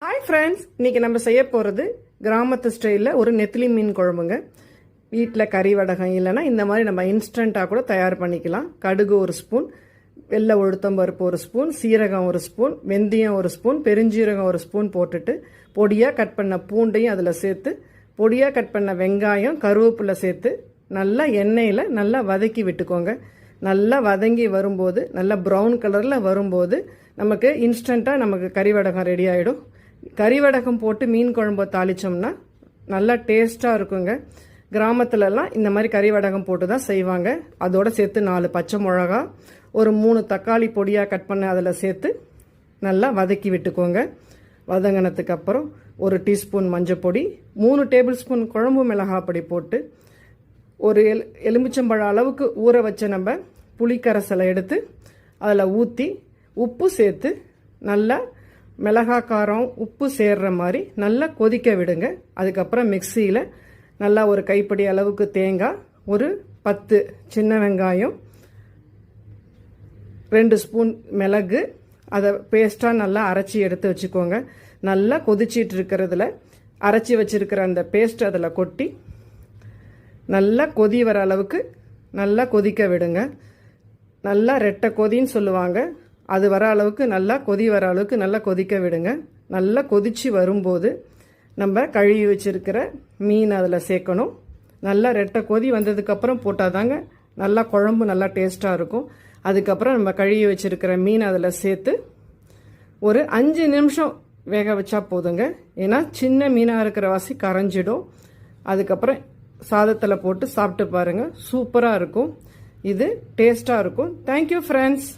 Hi friends, இன்னைக்கு நம்ம செய்ய போகிறது கிராமத்து ஸ்டைலில் ஒரு நெத்திலி மீன் குழம்புங்க. வீட்டில் கறி வடகம் இல்லைன்னா இந்த மாதிரி நம்ம இன்ஸ்டண்ட்டாக கூட தயார் பண்ணிக்கலாம். கடுகு ஒரு ஸ்பூன், வெள்ளை உளுத்தம் பருப்பு ஒரு ஸ்பூன், சீரகம் ஒரு ஸ்பூன், வெந்தயம் ஒரு ஸ்பூன், பெருஞ்சீரகம் ஒரு ஸ்பூன் போட்டுட்டு பொடியாக கட் பண்ண பூண்டையும் அதில் சேர்த்து பொடியாக கட் பண்ண வெங்காயம் கருவேப்பிலை சேர்த்து நல்லா எண்ணெயில் நல்லா வதக்கி விட்டுக்கோங்க. நல்லா வதங்கி வரும்போது நல்லா ப்ரௌன் கலரில் வரும்போது நமக்கு இன்ஸ்டண்ட்டாக நமக்கு கறி வடகம் ரெடி ஆகிடும். கறி வடகம் போட்டு மீன் குழம்பு தாளித்தோம்னா நல்லா டேஸ்ட்டாக இருக்குங்க. கிராமத்துலலாம் இந்த மாதிரி கறி வடகம் போட்டு தான் செய்வாங்க. அதோடு சேர்த்து 4 பச்சை மிளகா, ஒரு 3 தக்காளி பொடியாக கட் பண்ண அதில் சேர்த்து நல்லா வதக்கி விட்டுக்கோங்க. வதங்கினதுக்கு அப்புறம் 1 டீஸ்பூன் மஞ்சள் பொடி, 3 டேபிள் ஸ்பூன் குழம்பு மிளகாய் பொடி போட்டு ஒரு எலுமிச்சம்பழம் அளவுக்கு ஊற வச்ச நம்ம புளிக்கரைசலை எடுத்து அதில் ஊற்றி உப்பு சேர்த்து நல்லா மிளகாய் காரம் உப்பு சேர்ற மாதிரி நல்லா கொதிக்க விடுங்க. அதுக்கப்புறம் மிக்சியில் நல்லா ஒரு கைப்பிடி அளவுக்கு தேங்காய், ஒரு 10 சின்ன வெங்காயம், 2 ஸ்பூன் மிளகு, அதை பேஸ்ட்டாக நல்லா அரைச்சி எடுத்து வச்சுக்கோங்க. நல்லா கொதிச்சிட்டு இருக்கிறதுல அரைச்சி வச்சிருக்கிற அந்த பேஸ்ட் அதில் கொட்டி நல்லா கொதி வர அளவுக்கு நல்லா கொதிக்க விடுங்க. நல்லா ரெட்டை கொதின்னு சொல்லுவாங்க, அது வர அளவுக்கு நல்லா கொதி வர அளவுக்கு நல்லா கொதிக்க விடுங்க. நல்லா கொதிச்சு வரும்போது நம்ம கழுவி வச்சிருக்கிற மீன் அதில் சேர்க்கணும். நல்லா ரெட்டை கொதி வந்ததுக்கப்புறம் போட்டால் தாங்க நல்லா குழம்பு நல்லா டேஸ்ட்டாக இருக்கும். அதுக்கப்புறம் நம்ம கழுவி வச்சிருக்கிற மீன் அதில் சேர்த்து ஒரு 5 நிமிஷம் வேக வச்சா போதுங்க. ஏன்னா சின்ன மீனாக இருக்கிற வாசி கரைஞ்சிடும். அதுக்கப்புறம் சாதத்தில் போட்டு சாப்பிட்டு பாருங்கள், சூப்பராக இருக்கும். இது டேஸ்ட்டாக இருக்கும். Thank you friends.